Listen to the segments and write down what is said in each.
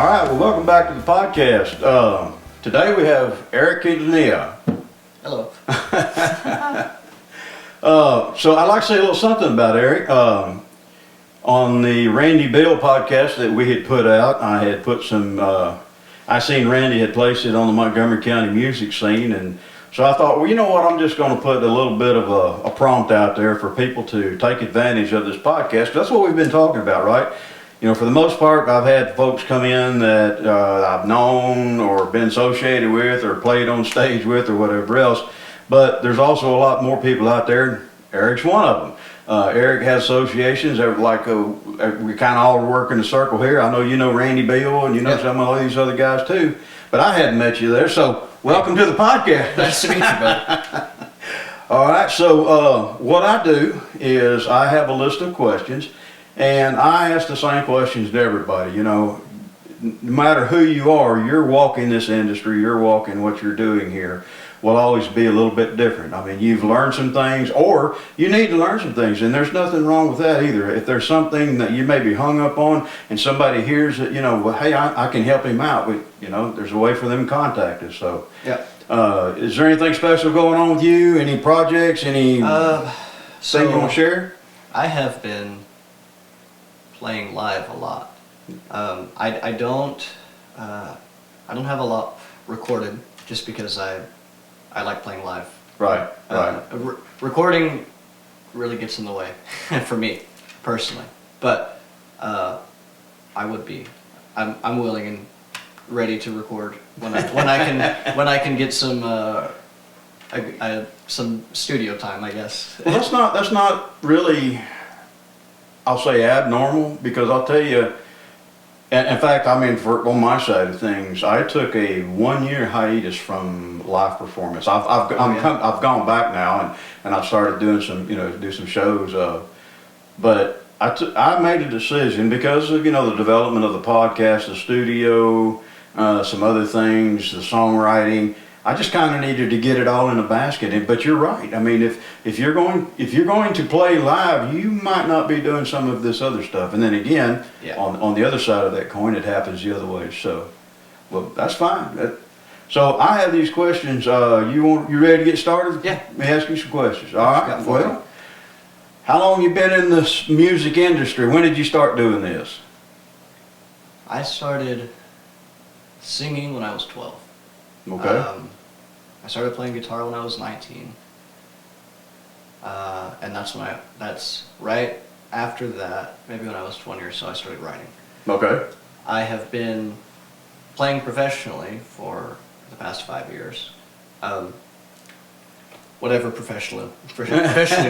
right, well, welcome back to the podcast. Today we have Erik Quintanilla. Hello. So I'd like to say a little something about Erik. On the Randy Bill podcast that we had put out, I had put some, I seen Randy had placed it on the Montgomery County music scene, and so I thought, well, you know what, I'm just going to put a little bit of a prompt out there for people to take advantage of this podcast. That's what we've been talking about, right? You know, for the most part, I've had folks come in that I've known or been associated with or played on stage with or whatever else. But there's also a lot more people out there. Erik's one of them. Erik has associations that like we kind of all work in a circle here. I know you know Randy Bill and you know some of these other guys too. But I hadn't met you there, so welcome to the podcast. Nice to meet you, bud. All right, so what I do is I have a list of questions. And I ask the same questions to everybody. You know, no matter who you are, you're walking this industry, you're walking what you're doing here will always be a little bit different. I mean, you've learned some things or you need to learn some things, and there's nothing wrong with that either. If there's something that you may be hung up on and somebody hears it, you know, well, hey, I can help him out. You know, there's a way for them to contact us. So, yeah. Is there anything special going on with you? Any projects? Any thing you want to share? I have been playing live a lot. I don't have a lot recorded just because I like playing live. Right. Recording really gets in the way for me personally, but I'm willing and ready to record when I can get some studio time, I guess. Well, that's not really, I'll say, abnormal, because I'll tell you, and in fact, I mean, on my side of things, I took a 1-year hiatus from live performance. I've gone back now and I've started doing some shows, but I made a decision because of, you know, the development of the podcast, the studio, some other things, the songwriting. I just kind of needed to get it all in a basket. But you're right. I mean, if you're going to play live, you might not be doing some of this other stuff. And then again, on the other side of that coin, it happens the other way. So, well, that's fine. So I have these questions. You ready to get started? Yeah. Let me ask you some questions. All right. Well, how long you been in this music industry? When did you start doing this? I started singing when I was 12. Okay. I started playing guitar when I was 19, and that's right after that, maybe when I was 20 or so, I started writing. Okay. I have been playing professionally for the past 5 years. Whatever professionally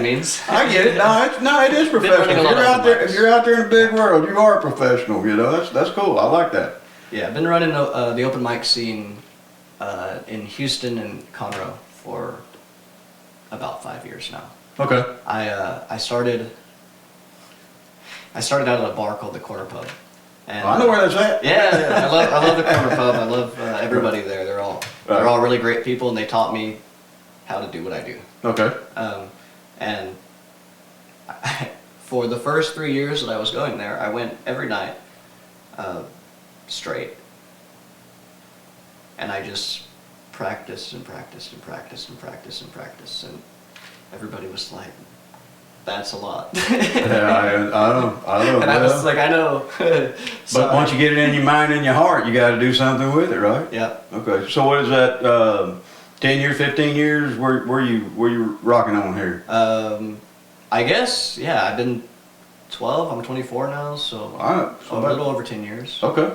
means. I get it. No, it is professional. If you're out there in the big world, you are a professional. You know, that's cool. I like that. Yeah, I've been running the open mic scene in Houston and Conroe for about 5 years now. Okay. I started out at a bar called the Corner Pub. And, I know where that's at. Yeah, I love the Corner Pub. I love everybody there. They're all really great people, and they taught me how to do what I do. Okay. And for the first 3 years that I was going there, I went every night straight. And I just practiced and practiced and practiced and practiced and practiced, and everybody was like, "That's a lot." Yeah, I know. And I was like, "I know." But once you get it in your mind and your heart, you got to do something with it, right? Yeah. Okay. So what is that? 10 years, 15 years? Where you rocking on here? I guess, yeah. I've been 12. I'm 24 now, so a little over 10 years. Okay.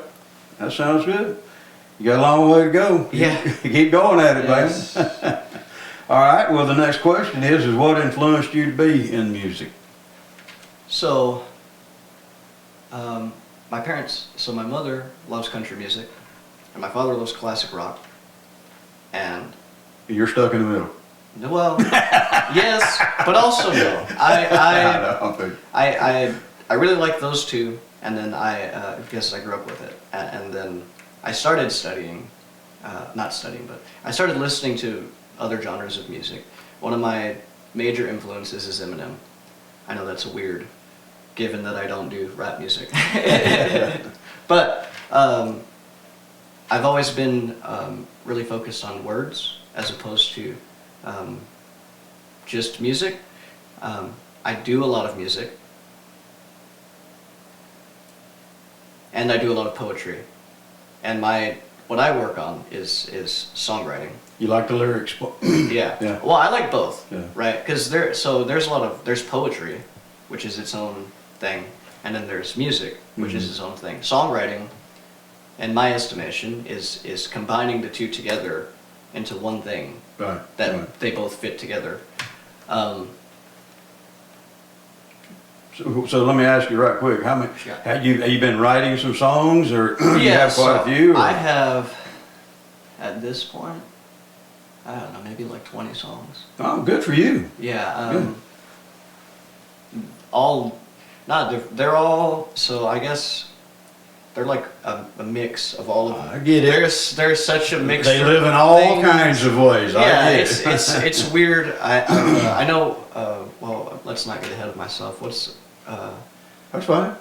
That sounds good. You got a long way to go. Yeah. Keep going at it, Yes. man. All right. Well, the next question is what influenced you to be in music? So, my mother loves country music, and my father loves classic rock, and you're stuck in the middle. Well, yes, but also no. I really like those two, and then I guess I grew up with it, and then I started studying, not studying, but I started listening to other genres of music. One of my major influences is Eminem. I know that's weird, given that I don't do rap music. But I've always been really focused on words as opposed to just music. I do a lot of music, and I do a lot of poetry, and what I work on is songwriting. You like the lyrics? Yeah. Yeah. Well, I like both, Yeah. right? Because there's poetry, which is its own thing, and then there's music, which is its own thing. Songwriting, in my estimation, is combining the two together into one thing Right. that Right. they both fit together. So let me ask you right quick, how many, Yeah. have you been writing some songs, or you Yeah, have quite a few? Or? I have, at this point, I don't know, maybe like 20 songs. Oh, good for you. Yeah, Good. they're all, so I guess they're like a mix of all of them. I get it. There's such a mix. They live in all kinds of ways. Yeah, I get it. it's weird. I know. Well, let's not get ahead of myself. That's fine.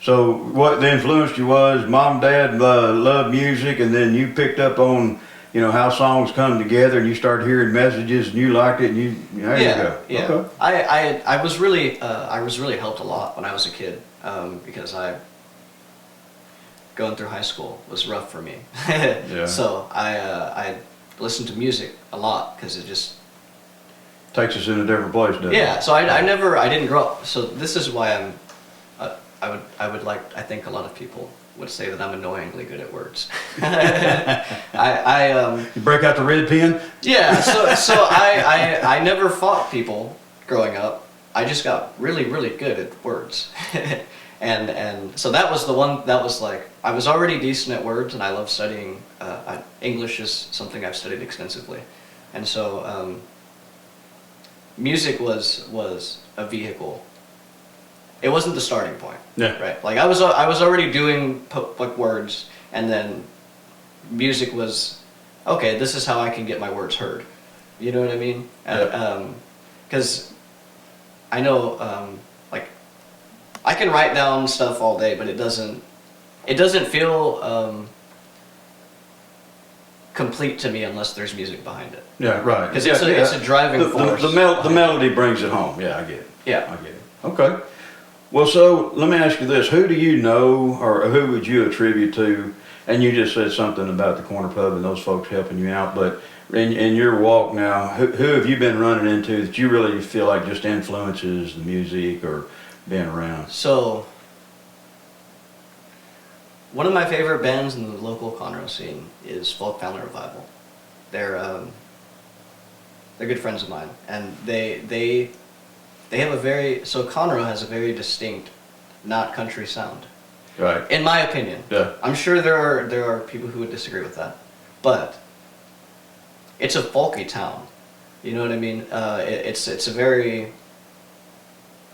So what the influenced you was mom, dad loved music, and then you picked up on, you know, how songs come together, and you started hearing messages, and you liked it, and there you go. Yeah. Okay. I was really helped a lot when I was a kid, because going through high school was rough for me. Yeah. So I listened to music a lot because it just Takes us in a different place, doesn't it? yeah. So I didn't grow up. So this is why I think a lot of people would say that I'm annoyingly good at words. You break out the red pen. Yeah, so I never fought people growing up. I just got really, really good at words. and so that was the one that was like, I was already decent at words, and I love studying. English is something I've studied extensively. And so music was a vehicle. It wasn't the starting point. Yeah. Right. Like I was already doing like words, and then music was, okay, this is how I can get my words heard. You know what I mean? Yeah. Because I know, like, I can write down stuff all day, but it doesn't feel complete to me unless there's music behind it. Yeah, right. Because it's a driving force. The melody brings it home. Yeah, I get it. Yeah. I get it. Okay. Well, so let me ask you this: who do you know, or who would you attribute to? And you just said something about the corner pub and those folks helping you out, but in your walk now, who have you been running into that you really feel like just influences the music or being around? So, one of my favorite bands in the local Conroe scene is Folk Family Revival. They're good friends of mine, and they have Conroe has a very distinct, not country sound. Right. In my opinion. Yeah. I'm sure there are people who would disagree with that, but it's a folky town. You know what I mean? It's a very.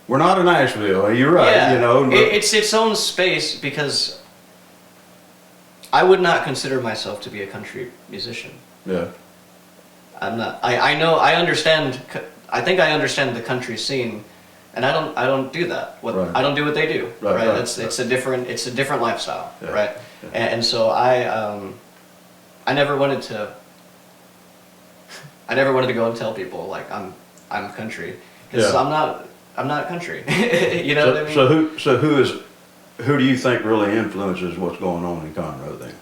We're not in Nashville. You're right. Yeah, You know. But it's its own space, because I would not consider myself to be a country musician. yeah. I'm not. I know. I understand. I think I understand the country scene, and I don't do that. Right. I don't do what they do. Right, right, It's a different lifestyle. Yeah, Right. yeah. And so I never wanted to. I never wanted to go and tell people like I'm country, because Yeah. I'm not country. You know what I mean? Who do you think really influences what's going on in Conroe then?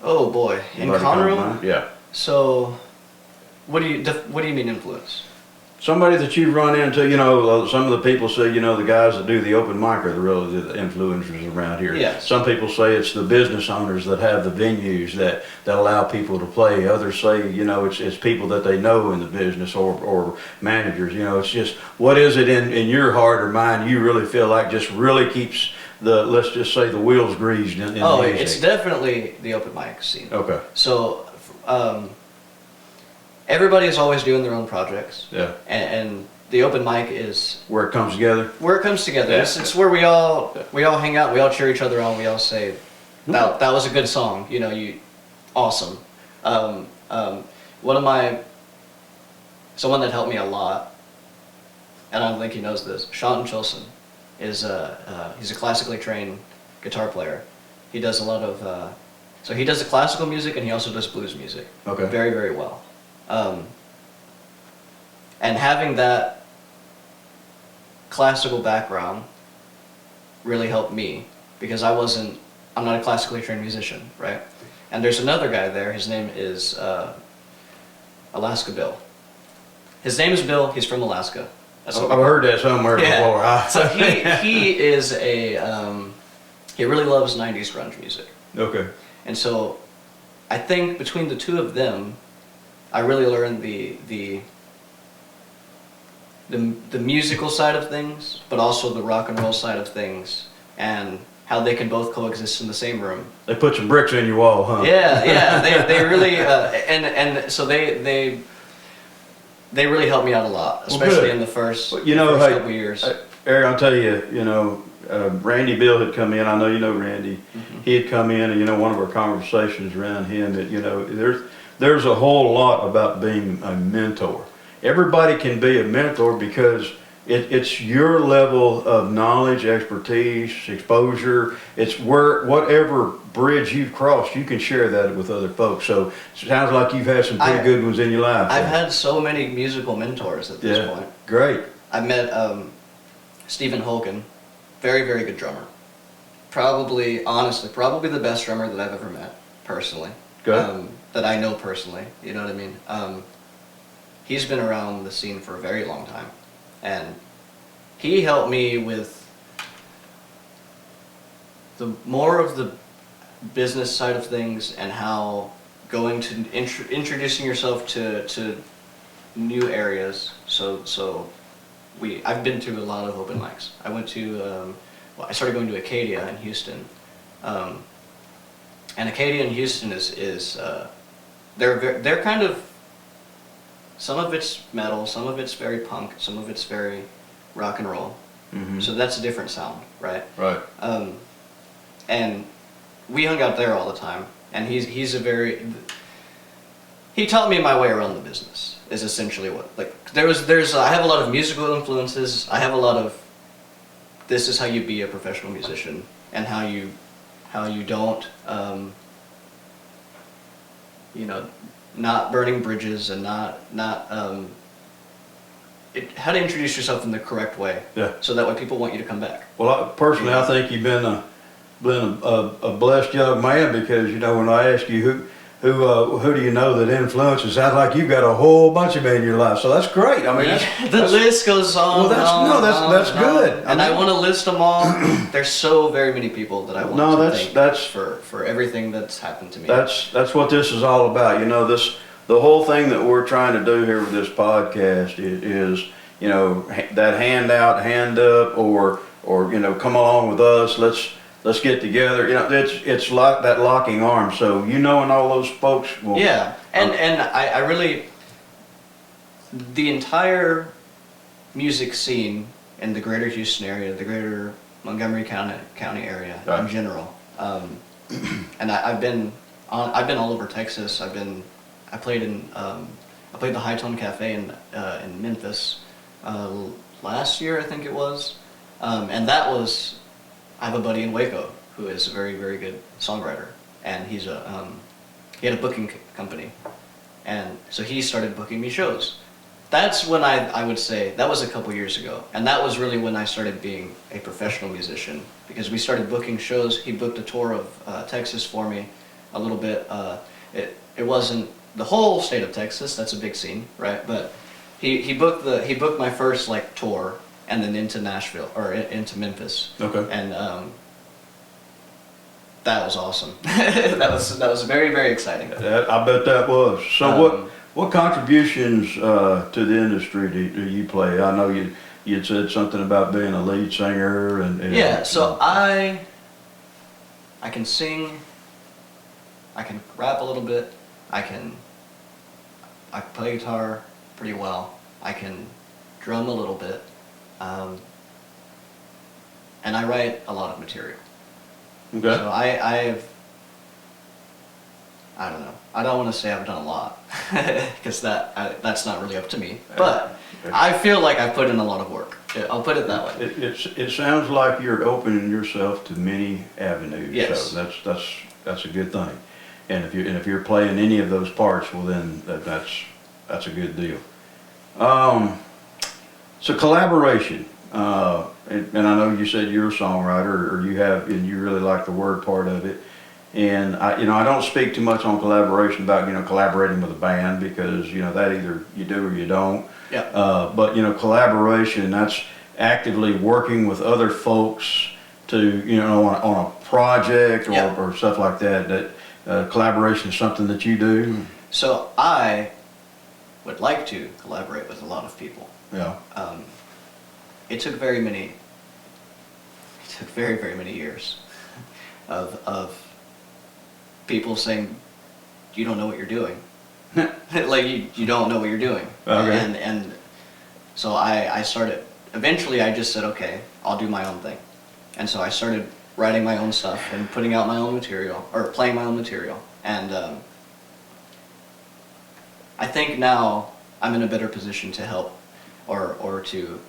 Oh boy, in Anybody come to Conroe. mind? Yeah. So, what do you mean influence? Somebody that you've run into, you know, some of the people say, you know, the guys that do the open mic are really the influencers around here. Yes. Some people say it's the business owners that have the venues that allow people to play. Others say, you know, it's people that they know in the business or managers. You know, it's just, what is it in your heart or mind you really feel like just really keeps let's just say the wheels greased in Oh, music? it's definitely the open mic scene. Okay. So, everybody is always doing their own projects. Yeah. And the open mic is Where it comes together? where it comes together. Yeah. It's where we all hang out, we all cheer each other on, we all say, that was a good song, you know, you awesome. Someone that helped me a lot, and I don't think he knows this, Sean Chilson, is he's a classically trained guitar player. He does a lot of, so he does the classical music and he also does blues music. Okay. Very, very well. And having that classical background really helped me because I'm not a classically trained musician, right? And there's another guy there, his name is Alaska Bill. His name is Bill, he's from Alaska. I've heard that somewhere before. So he is he really loves 90s grunge music. Okay. And so I think between the two of them, I really learned the musical side of things, but also the rock and roll side of things, and how they can both coexist in the same room. They put some bricks in your wall, huh? Yeah. They really and so they really helped me out a lot, especially in the first couple years. Eric, I'll tell you, Randy Bill had come in. I know you know Randy. Mm-hmm. He had come in, and one of our conversations around him that there's a whole lot about being a mentor. Everybody can be a mentor because it's your level of knowledge, expertise, exposure. It's whatever bridge you've crossed, you can share that with other folks. So it sounds like you've had some pretty good ones in your life. I've had so many musical mentors at this point. Great. I met Stephen Holken, very, very good drummer. Probably the best drummer that I've ever met, personally. Good. That I know personally, you know what I mean? He's been around the scene for a very long time. And he helped me with more of the business side of things and how going to introducing yourself to new areas. So I've been to a lot of open mics. I went to I started going to Acadia in Houston, and Acadia in Houston is they're kind of, some of it's metal, some of it's very punk, some of it's very rock and roll. Mm-hmm. So that's a different sound, right? Right. And we hung out there all the time, and he taught me my way around the business. Is essentially what, like, I have a lot of musical influences. I have a lot of, this is how you be a professional musician, and how you don't not burning bridges, and not how to introduce yourself in the correct way. Yeah. So that way people want you to come back. Well, personally, I think you've been a blessed young man, because when I ask you who do you know that influences, it sounds like you've got a whole bunch of men in your life. So that's great. I mean, the list goes on. Well, that's good. And I want to list them all. There's so very many people that I want to thank for everything that's happened to me. That's what this is all about. The whole thing that we're trying to do here with this podcast is that hand out, hand up, or come along with us. Let's get together. It's like that locking arm. So and all those folks will. Yeah, and I really, the entire music scene in the greater Houston area, the greater Montgomery County area in general, and I've been all over Texas. I played the High Tone Cafe in Memphis last year, I think it was, and that was. I have a buddy in Waco who is a very, very good songwriter, and he had a booking company, and so he started booking me shows. That's when I would say, that was a couple years ago, and that was really when I started being a professional musician, because we started booking shows. He booked a tour of Texas for me a little bit. It wasn't the whole state of Texas, that's a big scene, right? But he booked my first tour, and then into Nashville, or into Memphis. Okay. And that was awesome. that was very, very exciting. I bet that was. So what contributions to the industry do you play? I know you had said something about being a lead singer and yeah. So I can sing. I can rap a little bit. I play guitar pretty well. I can drum a little bit. And I write a lot of material. Okay. So I don't know. I don't want to say I've done a lot, because that's not really up to me. But I feel like I put in a lot of work. I'll put it that way. It sounds like you're opening yourself to many avenues. Yes. So that's a good thing. And if you're playing any of those parts, well then that's a good deal. So collaboration. And I know you said you're a songwriter, or and you really like the word part of it. And I don't speak too much on collaboration about collaborating with a band, because that either you do or you don't. Yeah. But collaboration, that's actively working with other folks to on a project or stuff like that. That collaboration is something that you do. So I would like to collaborate with a lot of people. Yeah. It took very, very many years of people saying, you don't know what you're doing. Like, you don't know what you're doing. Okay. And so I started, eventually I just said, okay, I'll do my own thing. And so I started writing my own stuff and putting out my own material, or playing my own material. And I think now I'm in a better position to help or to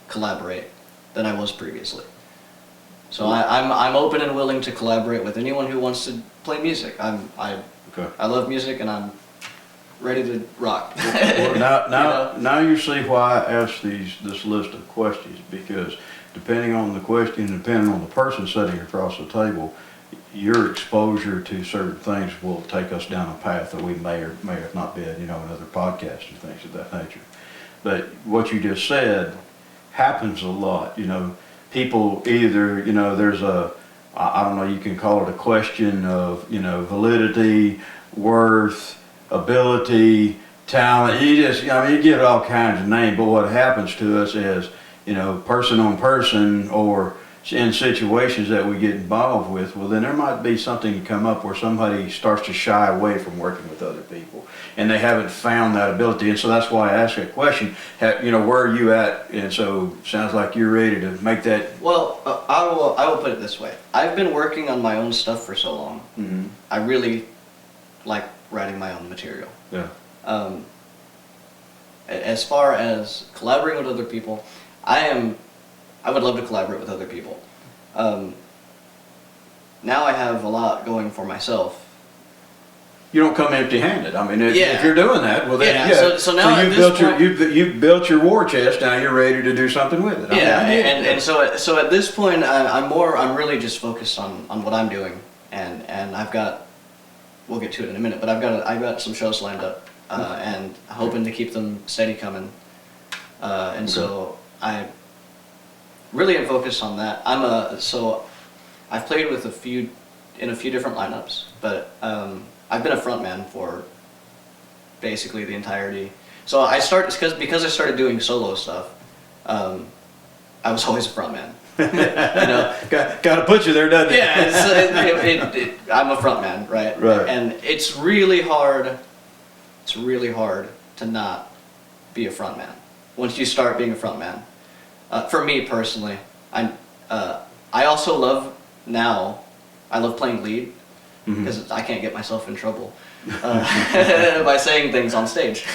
collaborate than I was previously. So I'm open and willing to collaborate with anyone who wants to play music. I love music, and I'm ready to rock. Well, now you see why I asked this list of questions, because depending on the question, depending on the person sitting across the table, your exposure to certain things will take us down a path that we may or may have not been, in other podcasts and things of that nature. But what you just said happens a lot. People either, there's I don't know, you can call it a question of, validity, worth, ability, talent. You just, you give it all kinds of names, but what happens to us is, person on person, or in situations that we get involved with, well then there might be something to come up where somebody starts to shy away from working with other people, and they haven't found that ability. And so that's why I asked that question. Where are you at? And so sounds like you're ready to make that. Well, I will put it this way. I've been working on my own stuff for so long. Mm-hmm. I really like writing my own material. Yeah. As far as collaborating with other people, I would love to collaborate with other people. Now I have a lot going for myself. You don't come empty-handed. If you're doing that, well then, So now you've built your war chest. Now you're ready to do something with it. And so at this point, I'm really just focused on what I'm doing, and I've got, we'll get to it in a minute, but I've got some shows lined up, and hoping to keep them steady coming, and so I really am focused on that. I've played with in a few different lineups, but I've been a frontman for basically the entirety. So because I started doing solo stuff, I was always a frontman. Got to put you there, doesn't it? Yeah, I'm a frontman, right? Right. And it's really hard. It's really hard to not be a frontman once you start being a frontman. For me personally, I also love playing lead, because I can't get myself in trouble by saying things on stage.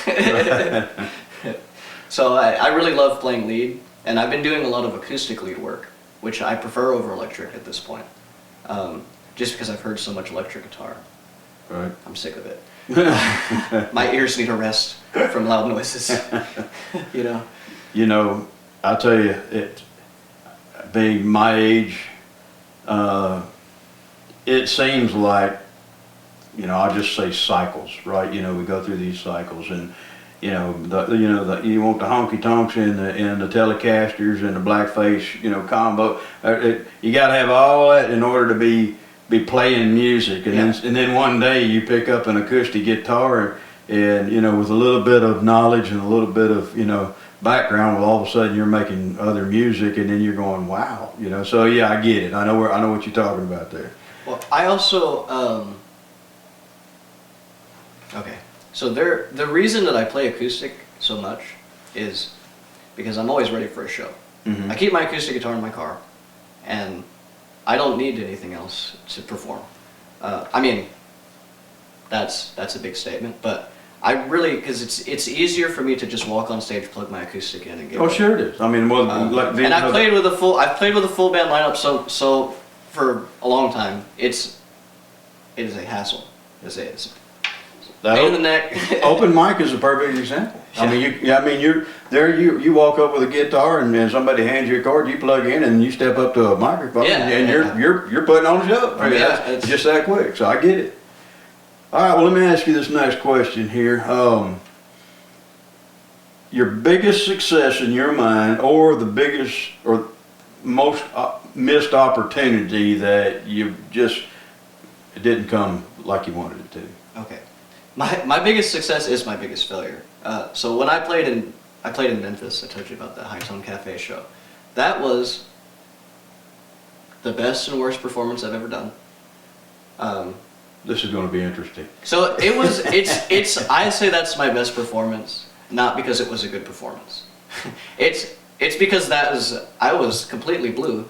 So I really love playing lead, and I've been doing a lot of acoustic lead work, which I prefer over electric at this point, just because I've heard so much electric guitar. Right. I'm sick of it. My ears need a rest from loud noises. I'll tell you, being my age, it seems like, I'll just say cycles, right? We go through these cycles, and you want the honky tonks and the Telecasters and the blackface, combo. You got to have all that in order to be playing music, and then one day you pick up an acoustic guitar, and with a little bit of knowledge and a little bit of background, well, all of a sudden you're making other music, and then you're going, wow, So yeah, I get it. I know what you're talking about there. Well, I also okay. So the reason that I play acoustic so much is because I'm always ready for a show. Mm-hmm. I keep my acoustic guitar in my car, and I don't need anything else to perform. That's a big statement, but I really, because it's easier for me to just walk on stage, plug my acoustic in, and get. Oh, sure it is. I mean, well, And I've played with a full band lineup, so for a long time. It is a hassle. It's pain in the neck. Open mic is a perfect example. I mean, you walk up with a guitar and then somebody hands you a chord, you plug in and you step up to a microphone and you're putting on a show. I mean, it's just that quick. So I get it. All right, well, let me ask you this next question here. Your biggest success in your mind, or the biggest or most missed opportunity that you just it didn't come like you wanted it to. Okay, my biggest success is my biggest failure. So when I played in Memphis, I told you about the High Tone Cafe show. That was the best and worst performance I've ever done. This is going to be interesting. So it's I say that's my best performance, not because it was a good performance. It's because I was completely blue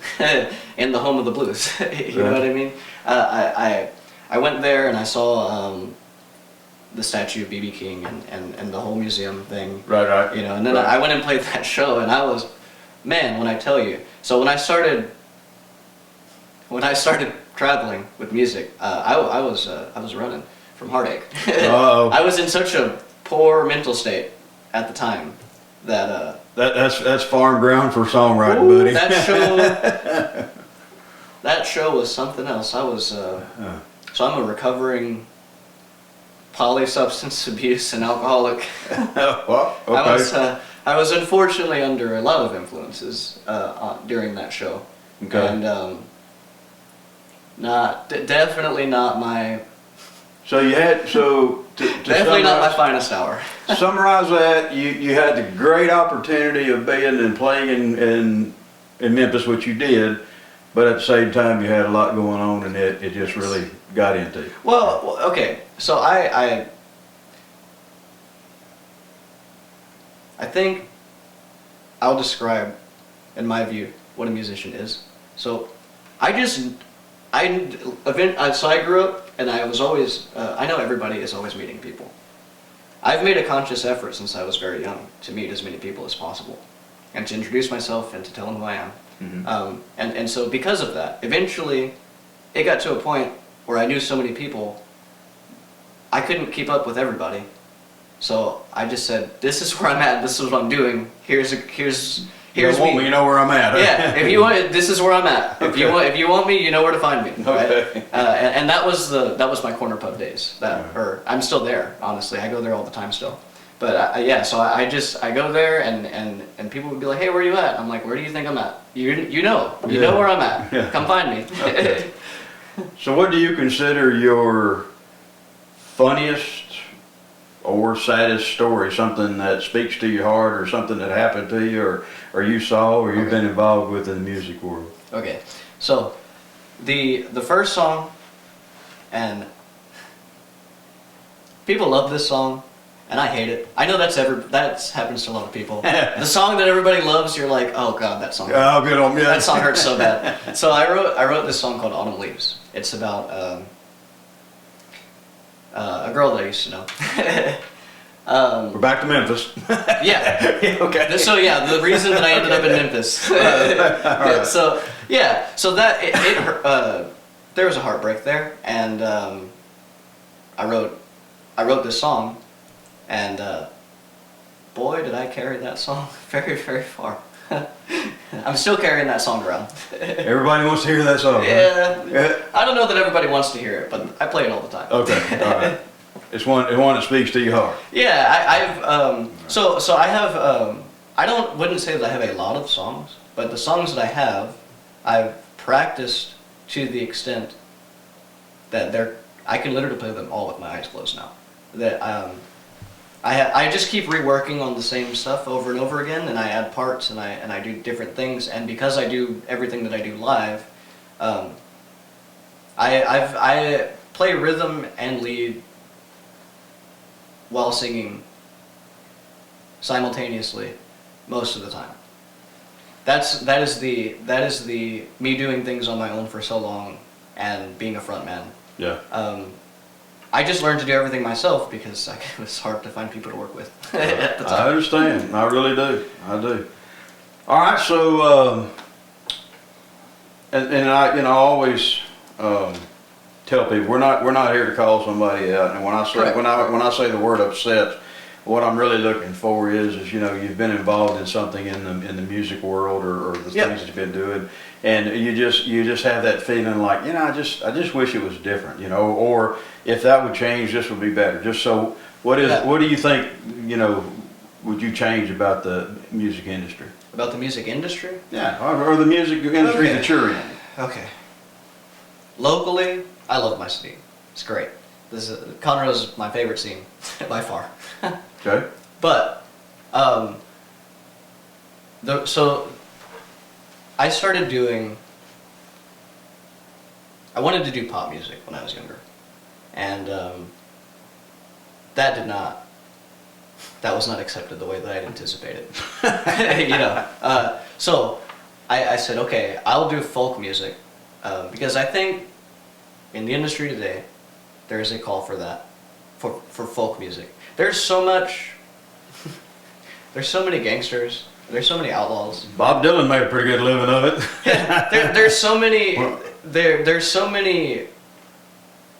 in the home of the blues. You know what I mean? I went there and I saw the statue of B.B. King and the whole museum thing. Right. You know, and then I went and played that show, and I was, man, when I tell you. So when I started traveling with music, I was running from heartache. I was in such a poor mental state at the time that that's farm ground for songwriting, buddy. That show was something else. I was so I'm a recovering polysubstance abuse and alcoholic. Well, okay. I was unfortunately under a lot of influences during that show. Okay. And definitely not my. So you had to definitely not my finest hour. Summarize that. You had the great opportunity of being and playing in Memphis, which you did, but at the same time you had a lot going on, and it just really got into you. Well, okay. So I think I'll describe, in my view, what a musician is. So I grew up, and I was always, I know everybody is always meeting people. I've made a conscious effort since I was very young to meet as many people as possible, and to introduce myself and to tell them who I am. Mm-hmm. And so because of that, eventually it got to a point where I knew so many people, I couldn't keep up with everybody. So I just said, this is where I'm at, this is what I'm doing, here's me. You know where I'm at. Huh? Yeah, if you want, this is where I'm at. If you want me, you know where to find me. Right? Okay. And that was my corner pub days. Or I'm still there, honestly. I go there all the time still. But so I go there and people would be like, hey, where are you at? I'm like, where do you think I'm at? You know where I'm at. Yeah. Come find me. Okay. So what do you consider your funniest or saddest story? Something that speaks to your heart, or something that happened to you, or you saw, or you've been involved with in the music world? Okay, so the first song, and people love this song, and I hate it. I know that happens to a lot of people. The song that everybody loves, you're like, oh god, that song. Oh, good on you. That song hurts so bad. So I wrote this song called Autumn Leaves. It's about a girl that I used to know. We're back to Memphis. Yeah. Okay. So yeah, the reason that I ended up in Memphis. Right. So that there was a heartbreak there, and I wrote this song, and boy, did I carry that song very, very far. I'm still carrying that song around. Everybody wants to hear that song. Yeah. Right? I don't know that everybody wants to hear it, but I play it all the time. Okay. All right. It's one that speaks to your heart. Yeah, so I have wouldn't say that I have a lot of songs, but the songs that I have, I've practiced to the extent that I can literally play them all with my eyes closed now. That I just keep reworking on the same stuff over and over again, and I add parts and I do different things, and because I do everything that I do live, I play rhythm and lead while singing simultaneously most of the time. That is the me doing things on my own for so long and being a front man. Yeah. I just learned to do everything myself because it was hard to find people to work with at the I time. understand. I really do. I do. All right. So, and I, always tell people we're not here to call somebody out. And when I say Correct. when I say the word upset, what I'm really looking for is you've been involved in something in the music world or the Yep. things that you've been doing, and you just have that feeling like I just wish it was different, or if that would change, this would be better. Just so what do you think would you change about the music industry? About the music industry? Yeah, or the music industry Okay. that you're in. Okay. Locally, I love my city. It's great. Conroe is my favorite scene by far. Okay. But so I started doing. I wanted to do pop music when I was younger, and that was not accepted the way that I'd anticipated. So I said, okay, I'll do folk music because I think in the industry today there is a call for that, for folk music. There's so much. There's so many gangsters. There's so many outlaws. Bob Dylan made a pretty good living of it. There's so many. There's so many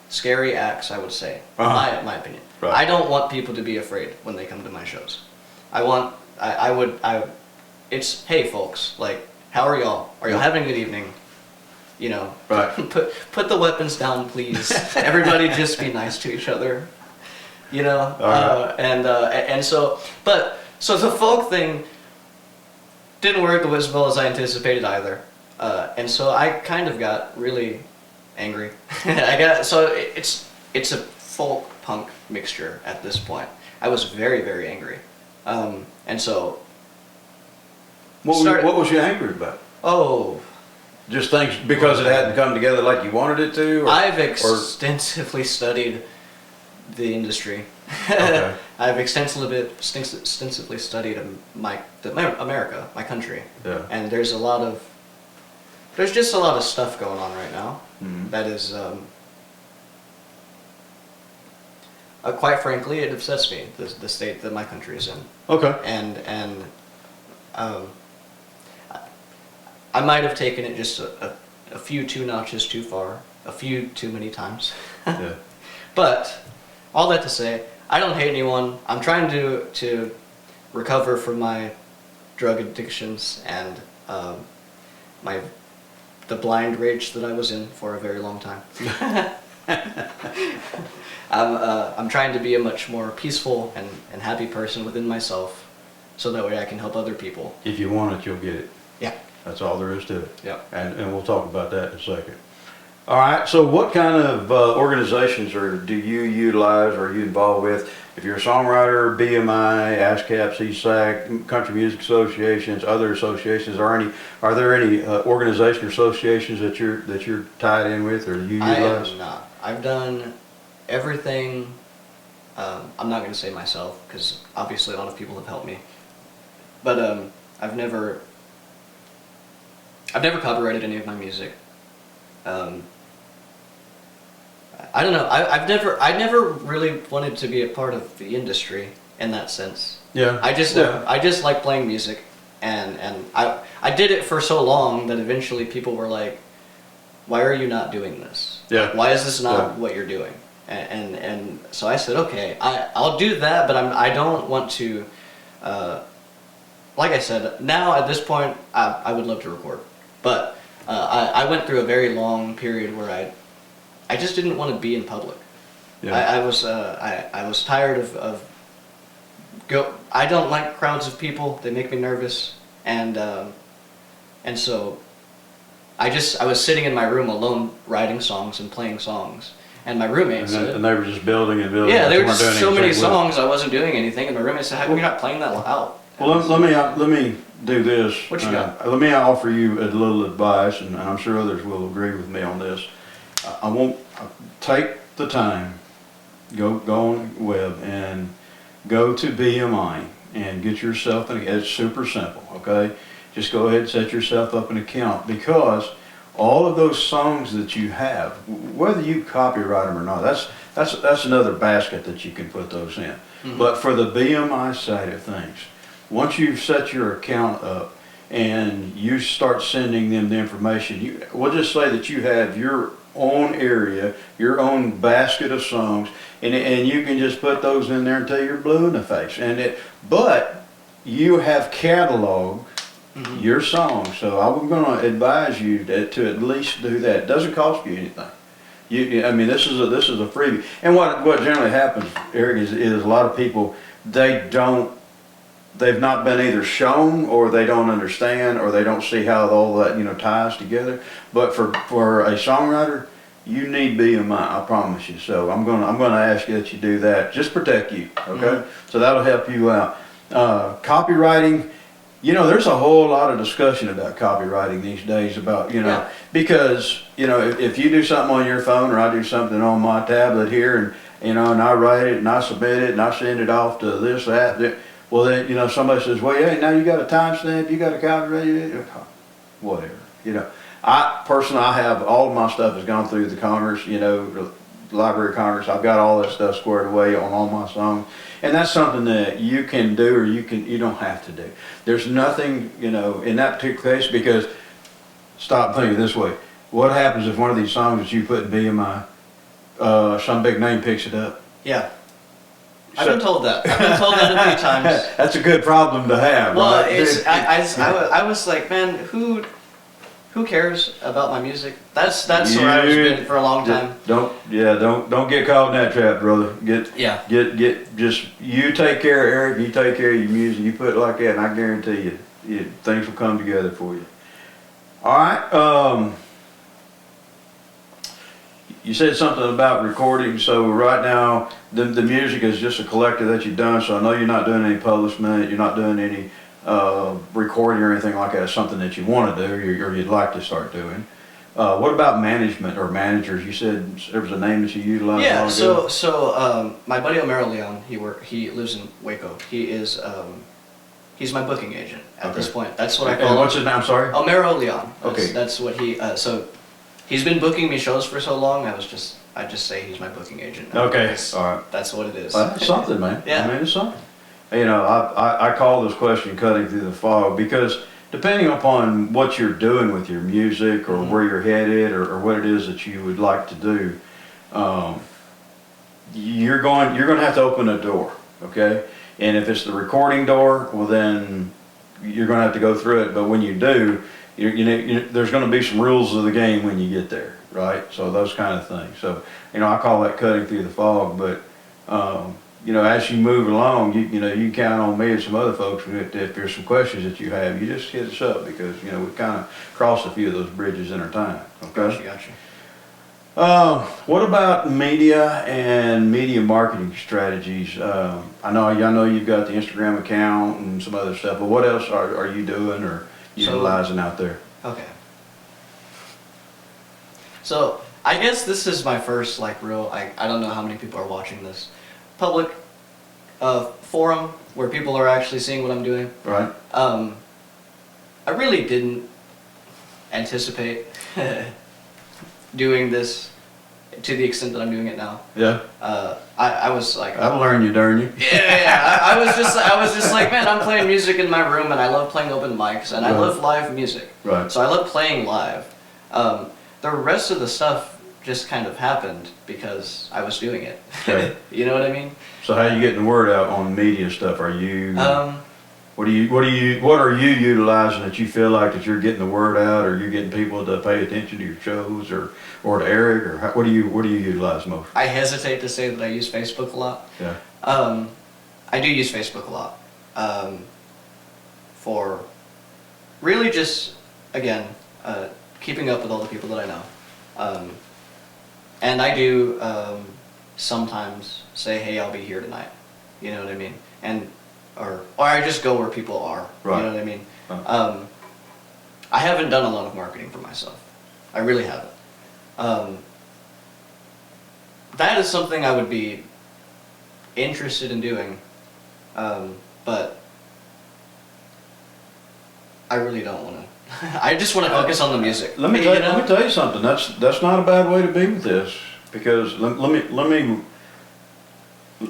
scary acts, I would say, in my opinion. Right. I don't want people to be afraid when they come to my shows. It's, hey folks, like, how are y'all? Are y'all having a good evening? Right. Put the weapons down, please. Everybody just be nice to each other. Right. So the folk thing didn't work as well as I anticipated either. And so I kind of got really angry. It's a folk punk mixture at this point. I was very, very angry. And so What was you angry about? Oh, Just things because it hadn't come together like you wanted it to? I've extensively studied the industry. Okay. I've extensively studied America, my country. Yeah. And there's just a lot of stuff going on right now that is, quite frankly, it upsets me, the state that my country is in. Okay. And I might have taken it just a few too notches too far, a few too many times. Yeah. But all that to say, I don't hate anyone. I'm trying to recover from my drug addictions and the blind rage that I was in for a very long time. I'm trying to be a much more peaceful and happy person within myself, so that way I can help other people. If you want it, you'll get it. Yeah. That's all there is to it. Yeah. And we'll talk about that in a second. All right. So what kind of organizations do you utilize or are you involved with? If you're a songwriter, BMI, ASCAP, CSAC, Country Music Associations, other associations, are there any organizations or associations that you're tied in with or you utilize? I am not. I've done everything. I'm not going to say myself because obviously a lot of people have helped me, but I've never copyrighted any of my music. I don't know. I never really wanted to be a part of the industry in that sense. Yeah. I just like playing music, and I did it for so long that eventually people were like, "Why are you not doing this? Yeah. Why is this not what you're doing?" And so I said, "Okay, I'll do that, but I don't want to." Like I said, now at this point, I would love to record, but I went through a very long period where I just didn't want to be in public. Yeah. I was tired of I don't like crowds of people. They make me nervous, and so I was sitting in my room alone writing songs and playing songs, and my roommate said, and they were just building and building. yeah, there were weren't doing just so many anything with it. songs I wasn't doing anything, and my roommate said, "How come you're not playing that loud?" Well, let me do this. What you got? Let me offer you a little advice, and I'm sure others will agree with me on this. I won't take the time, go on the web and go to BMI and get yourself it's super simple, okay? Just go ahead and set yourself up an account, because all of those songs that you have, whether you copyright them or not, that's another basket that you can put those in. But for the BMI side of things, once you've set your account up and you start sending them the information, we'll just say that you have your own area, your own basket of songs, and you can just put those in there until you're blue in the face. But you have cataloged your songs, so I'm going to advise you to at least do that. It doesn't cost you anything. I mean, this is a freebie. And what generally happens, Eric, is a lot of people, they've not been either shown, or they don't understand, or they don't see how all that ties together. But for a songwriter, you need BMI, I promise you. So I'm gonna ask you that you do that. Just protect you, okay? So that'll help you out. Copywriting. There's a whole lot of discussion about copywriting these days about, because, if you do something on your phone, or I do something on my tablet here, and I write it and I submit it and I send it off to this, that, well then, somebody says, well, hey, now you got a timestamp, you got a copyright, whatever, I have all of my stuff has gone through the Congress, the Library of Congress. I've got all that stuff squared away on all my songs. And that's something that you can do, or you don't have to do. There's nothing, in that particular case, because stop thinking this way. What happens if one of these songs that you put in BMI, some big name picks it up? Yeah. I've been told that. I've been told that a few times. That's a good problem to have. Well, right? I was like, man, who cares about my music? That's where I was been for a long time. Don't get caught in that trap, brother. Just you take care of Eric, you take care of your music, you put it like that, and I guarantee you, things will come together for you. All right. You said something about recording. So right now, the music is just a collector that you've done. So I know you're not doing any publishment, you're not doing any recording or anything like that. It's something that you want to do, or you'd like to start doing. What about management or managers? You said there was a name that you utilized. Yeah. So my buddy Omero Leon, he lives in Waco. He's my booking agent at this point. That's what I call him. What's his name? I'm sorry. Omero Leon. Okay. That's what he. So he's been booking me shows for so long. I just say he's my booking agent now. Okay. All right. That's what it is. Well, that's something, man. Yeah. I mean, it's something. I call this question cutting through the fog, because depending upon what you're doing with your music, or where you're headed, or what it is that you would like to do, you're going to have to open a door, okay? And if it's the recording door, well then you're going to have to go through it. But when you do, there's going to be some rules of the game when you get there, right? So those kind of things. So I call that cutting through the fog. But as you move along, you can count on me and some other folks. If there's some questions that you have, you just hit us up, because we kind of crossed a few of those bridges in our time. Okay. Gotcha. What about media and media marketing strategies? I know you've got the Instagram account and some other stuff, but what else are you doing or utilizing out there? Okay. So I guess this is my first real. I don't know how many people are watching this. Public forum where people are actually seeing what I'm doing. Right. I really didn't anticipate doing this to the extent that I'm doing it now. Yeah. I was like, I'll learn you, darn you. Yeah. I was just like, man, I'm playing music in my room, and I love playing open mics, and I love live music. Right. So I love playing live. The rest of the stuff just kind of happened because I was doing it. Okay. You know what I mean? So how are you getting the word out on media stuff? Are you what are you utilizing that you feel like that you're getting the word out, or you're getting people to pay attention to your shows, or to Eric, or what do you utilize most? I hesitate to say that I use Facebook a lot. Yeah. I do use Facebook a lot. For really just, again, keeping up with all the people that I know. And I do sometimes say, hey, I'll be here tonight. You know what I mean? Or I just go where people are. Right. You know what I mean? I haven't done a lot of marketing for myself. I really haven't. That is something I would be interested in doing, but I really don't want to. I just want to focus on the music. Let me tell you something. That's not a bad way to be with this, because let me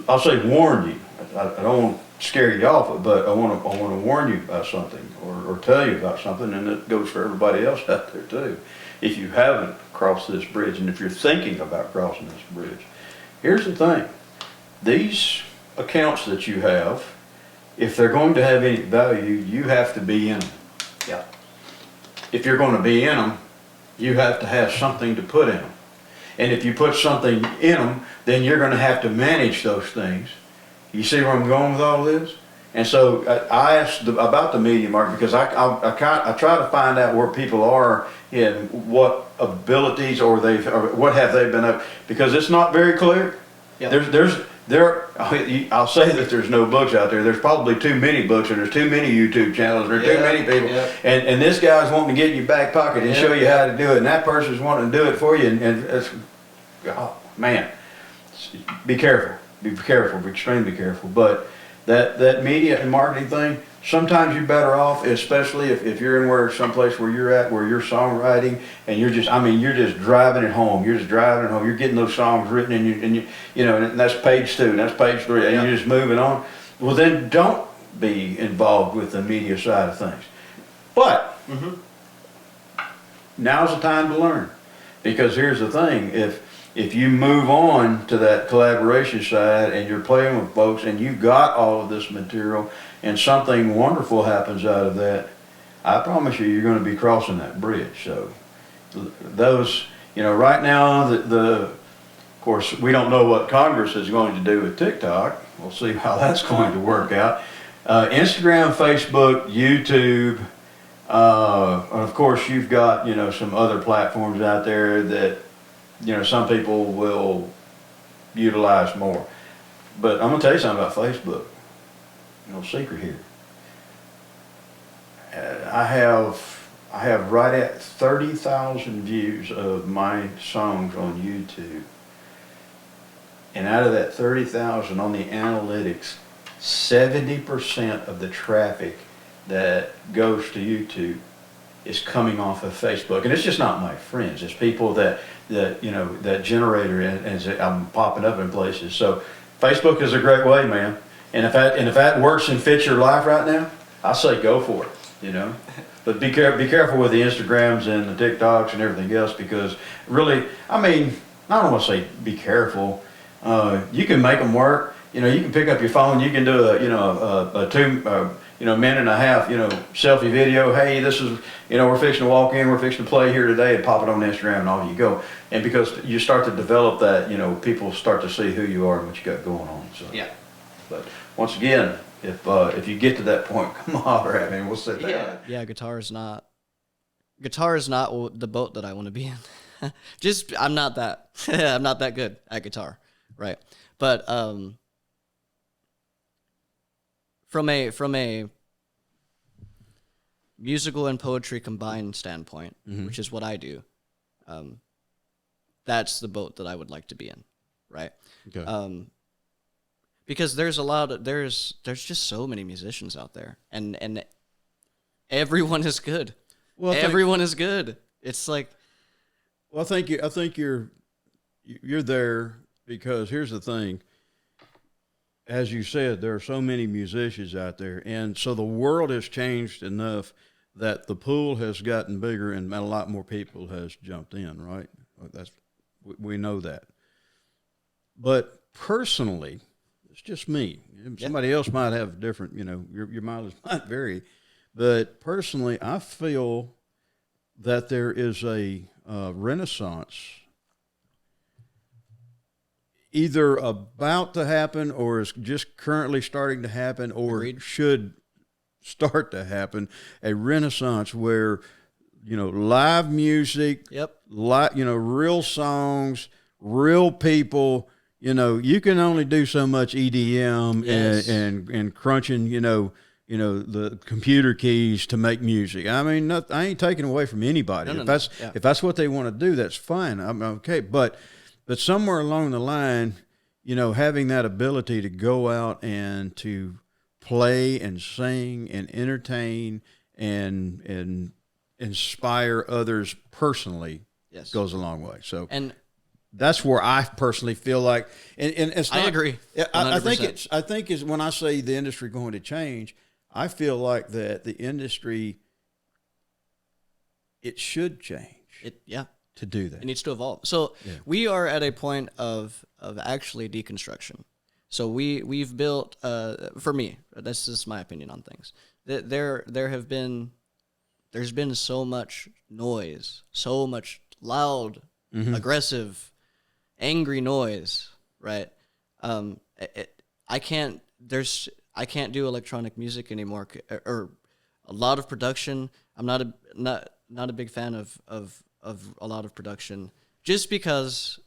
I'll say warn you. I don't want to scare you off, but I want to warn you about something or tell you about something, and it goes for everybody else out there too. If you haven't crossed this bridge, and if you're thinking about crossing this bridge, here's the thing: these accounts that you have, if they're going to have any value, you have to be in them. Yeah. If you're going to be in them, you have to have something to put in them. And if you put something in them, then you're going to have to manage those things. You see where I'm going with all this? And so I asked about the media market because I try to find out where people are and what abilities or what have they been up, because it's not very clear. Yep. I'll say that there's no books out there. There's probably too many books, and there's too many YouTube channels, there's too many people. Yep. And this guy's wanting to get in your back pocket and show you how to do it, and that person's wanting to do it for you, and it's, oh man, be careful. Be extremely careful. But that media and marketing thing, sometimes you're better off, especially if you're in someplace where you're at, where you're songwriting, and you're just driving it home. You're getting those songs written, and that's page 2, and that's page 3, and you're just moving on. Well, then don't be involved with the media side of things. But now's the time to learn, because here's the thing: if you move on to that collaboration side and you're playing with folks and you've got all of this material and something wonderful happens out of that, I promise you're going to be crossing that bridge. So those, right now, of course, we don't know what Congress is going to do with TikTok. We'll see how that's going to work out. Instagram, Facebook, YouTube, and of course, you've got, some other platforms out there that, some people will utilize more. But I'm going to tell you something about Facebook. No secret here. I have right at 30,000 views of my songs on YouTube. And out of that 30,000 on the analytics, 70% of the traffic that goes to YouTube is coming off of Facebook. And it's just not my friends. It's people that generator and I'm popping up in places. So Facebook is a great way, man. And if that works and fits your life right now, I say go for it, But be careful with the Instagrams and the TikToks and everything else, because really, I don't want to say be careful. You can make them work. You can pick up your phone. You can do a 2 minute and a half selfie video. Hey, this is we're fixing to walk in. We're fixing to play here today, and pop it on Instagram, and off you go. And because you start to develop that, people start to see who you are and what you got going on. So yeah. But once again, if you get to that point, come holler at me and we'll sit down. Yeah, guitar is not the boat that I want to be in. I'm not that I'm not that good at guitar, right? But from a musical and poetry combined standpoint, which is what I do, that's the boat that I would like to be in, right? Okay. Because there's just so many musicians out there, and everyone is good. Well, everyone is good. It's like, well, I think you're there because here's the thing. As you said, there are so many musicians out there, and so the world has changed enough that the pool has gotten bigger and a lot more people has jumped in. Right? We know that. But personally, it's just me. Somebody else might have different, your mileage might vary. But personally, I feel that there is a renaissance either about to happen or is just currently starting to happen or Agreed. Should start to happen, a renaissance where, live music, real songs, real people. You can only do so much EDM and crunching, the computer keys to make music. I ain't taking away from anybody. If that's what they want to do, that's fine. I'm okay. But somewhere along the line, having that ability to go out and to play and sing and entertain and inspire others personally goes a long way. So and that's where I personally feel like, and it's not, I agree. I think it's when I say the industry going to change, I feel like that the industry, it should change. To do that, it needs to evolve. So we are at a point of actually deconstruction. So we've built, for me, this is my opinion on things. There's been so much noise, so much loud, aggressive, angry noise, right? I can't do electronic music anymore, or a lot of production. I'm not a big fan of a lot of production, just because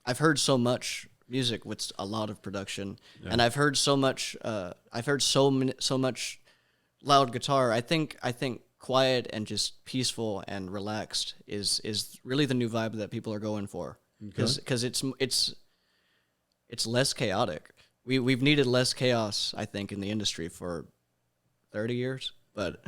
I've heard so much music with a lot of production, and I've heard so much. I've heard so much loud guitar. I think quiet and just peaceful and relaxed is really the new vibe that people are going for, because it's less chaotic. We've needed less chaos, I think, in the industry for 30 years, but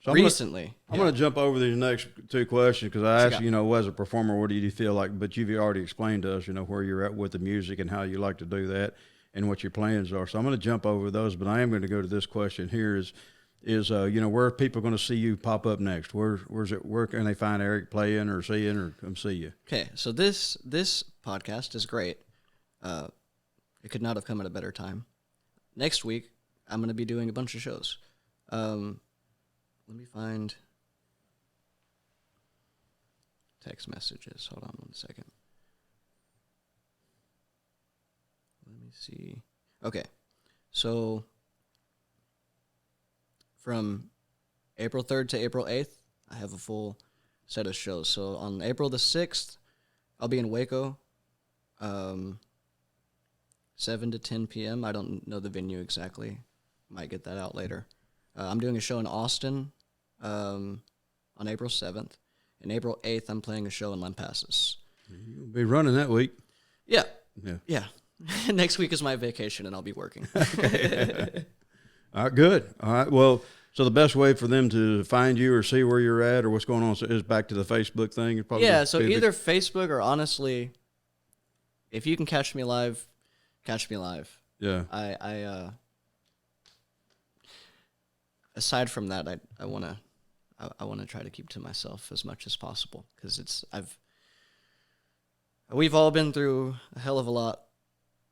so recently. I'm going to jump over these next two questions, because I asked, as a performer, what do you feel like? But you've already explained to us, where you're at with the music and how you like to do that and what your plans are. So I'm going to jump over those, but I am going to go to this question here is where are people going to see you pop up next? Where can they find Erik playing or seeing or come see you? Okay, so this podcast is great. It could not have come at a better time. Next week, I'm going to be doing a bunch of shows. Let me find text messages. Hold on 1 second. Let me see. Okay, so from April 3rd to April 8th, I have a full set of shows. So on April the 6th, I'll be in Waco, 7 to 10 p.m. I don't know the venue exactly. Might get that out later. I'm doing a show in Austin on April 7th. And April 8th, I'm playing a show in Lampasas. You'll be running that week. Yeah. Next week is my vacation, and I'll be working. All right, good. All right, well, so the best way for them to find you or see where you're at or what's going on is back to the Facebook thing? So either Facebook or, honestly, if you can catch me live, catch me live. Yeah. I aside from that, I want to try to keep to myself as much as possible, because we've all been through a hell of a lot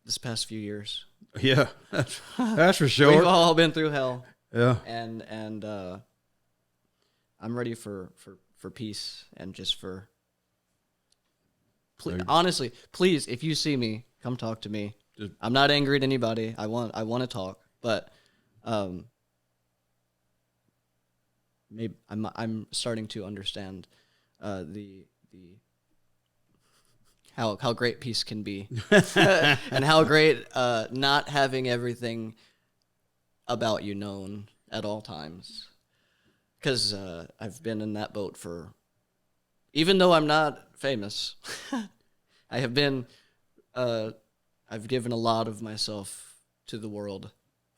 this past few years. Yeah, that's for sure. We've all been through hell. Yeah. And I'm ready for peace, and just for honestly, please, if you see me, come talk to me. I'm not angry at anybody. I want to talk, but maybe I'm starting to understand the how great peace can be, and how great not having everything about you known at all times. Because I've been in that boat even though I'm not famous, I have been, I've given a lot of myself to the world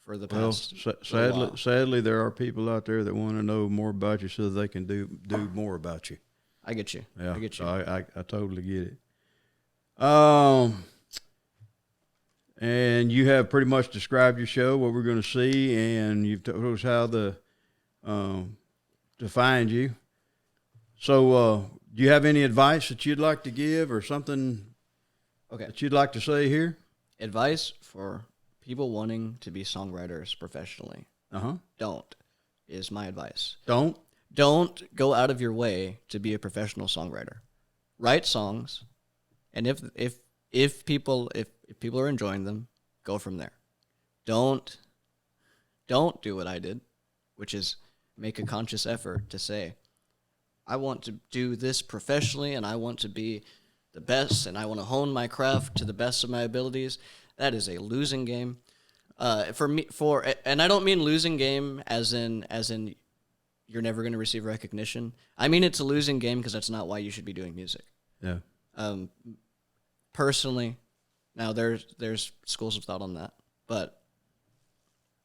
for the past. Sadly, there are people out there that want to know more about you so that they can do more about you. I get you. Yeah, I get you. I totally get it. And you have pretty much described your show, what we're going to see, and you've told us how to find you. So, do you have any advice that you'd like to give, or something that you'd like to say here? Advice for people wanting to be songwriters professionally. Don't is my advice. Don't go out of your way to be a professional songwriter. Write songs, and if people are enjoying them, go from there. Don't do what I did, which is make a conscious effort to say, I want to do this professionally, and I want to be the best, and I want to hone my craft to the best of my abilities. That is a losing game. And I don't mean losing game as in you're never going to receive recognition. I mean it's a losing game because that's not why you should be doing music. Yeah. Personally, now there's schools of thought on that, but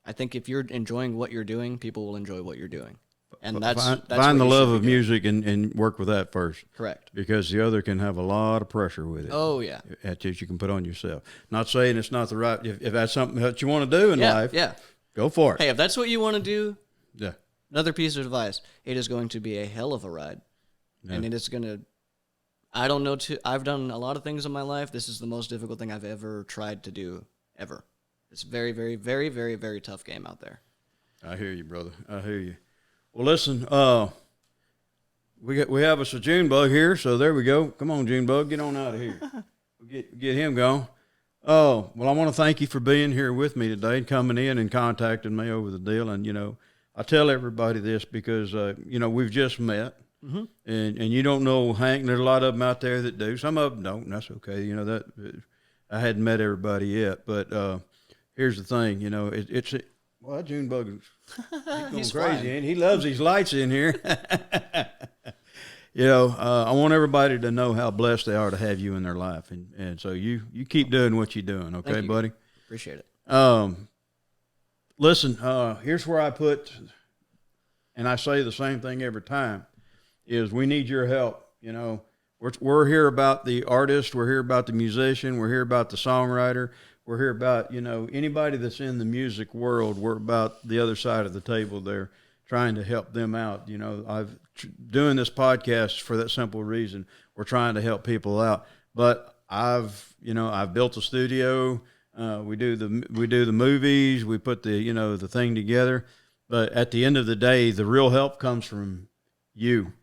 I think if you're enjoying what you're doing, people will enjoy what you're doing. And that's find the what you love should of be doing. music and work with that first. Correct. Because the other can have a lot of pressure with it. Oh yeah. That you can put on yourself. Not saying it's not the right. If that's something that you want to do in life, go for it. Hey, if that's what you want to do, yeah. Another piece of advice: it is going to be a hell of a ride, and it is going to. I don't know. I've done a lot of things in my life. This is the most difficult thing I've ever tried to do ever. It's very, very, very, very, very tough game out there. I hear you, brother. I hear you. Well, listen. We have us a June bug here, so there we go. Come on, June bug, get on out of here. Get him going. Oh, well, I want to thank you for being here with me today and coming in and contacting me over the deal. And, I tell everybody this because, we've just met. Mm-hmm. And you don't know Hank, and there's a lot of them out there that do. Some of them don't, and that's okay. That I hadn't met everybody yet. But here's the thing, well, June bug is going He's crazy, fine. and he loves these lights in here. I want everybody to know how blessed they are to have you in their life. And so you keep doing what you're doing, okay, Thank you. buddy? Appreciate it. Listen, here's where I put, and I say the same thing every time, is we need your help. We're here about the artist, we're here about the musician, we're here about the songwriter, we're here about, anybody that's in the music world. We're about the other side of the table there, trying to help them out. Doing this podcast for that simple reason. We're trying to help people out. But I've built a studio. We do the movies. We put the thing together. But at the end of the day, the real help comes from you.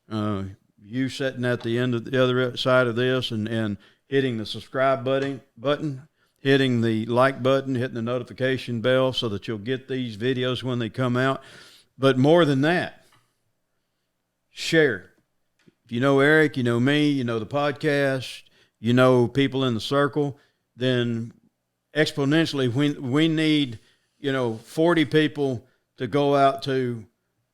You sitting at the end of the other side of this and hitting the subscribe button, hitting the like button, hitting the notification bell so that you'll get these videos when they come out. But more than that, share. If you know Eric, you know me, you know the podcast, you know people in the circle, then exponentially we need, 40 people to go out to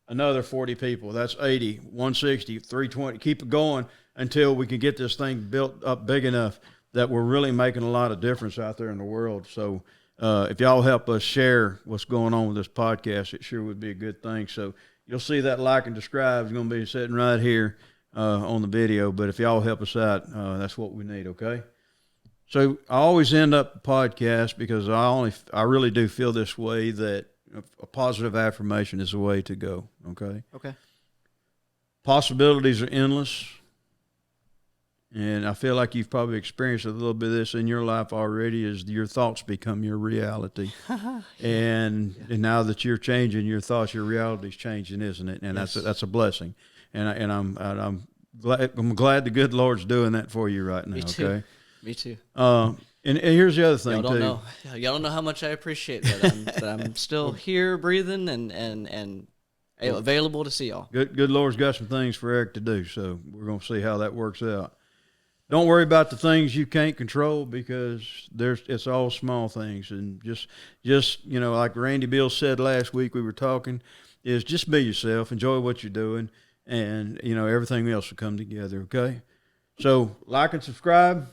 another 40 people. That's 80, 160, 320. Keep it going until we can get this thing built up big enough that we're really making a lot of difference out there in the world. So if y'all help us share what's going on with this podcast, it sure would be a good thing. So you'll see that like and subscribe is going to be sitting right here on the video. But if y'all help us out, that's what we need, okay? So I always end up the podcast because I really do feel this way, that a positive affirmation is the way to go, okay? Okay. Possibilities are endless. And I feel like you've probably experienced a little bit of this in your life already, as your thoughts become your reality. And now that you're changing your thoughts, your reality's changing, isn't it? And that's a blessing. And I'm glad the good Lord's doing that for you right now. Me too. Okay. Me too. And here's the other thing Y'all don't too. know. Y'all don't know how much I appreciate that. I'm still here, breathing, and available to see y'all. Good Lord's got some things for Eric to do, so we're gonna see how that works out. Don't worry about the things you can't control, because it's all small things. And just like Randy Bill said last week, we were talking, is just be yourself, enjoy what you're doing, and everything else will come together. Okay, so like and subscribe.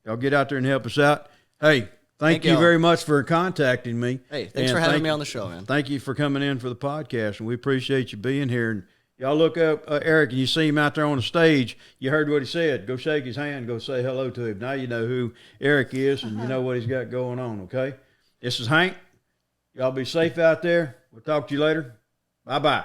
Y'all get out there and help us out. Hey, thank you very much for contacting me. Hey, thanks for having me on the show, man. Thank you for coming in for the podcast, and we appreciate you being here. And y'all look up Eric, and you see him out there on the stage. You heard what he said. Go shake his hand. Go say hello to him. Now you know who Eric is, and you know what he's got going on, okay? This is Hank. Y'all be safe out there. We'll talk to you later. Bye-bye.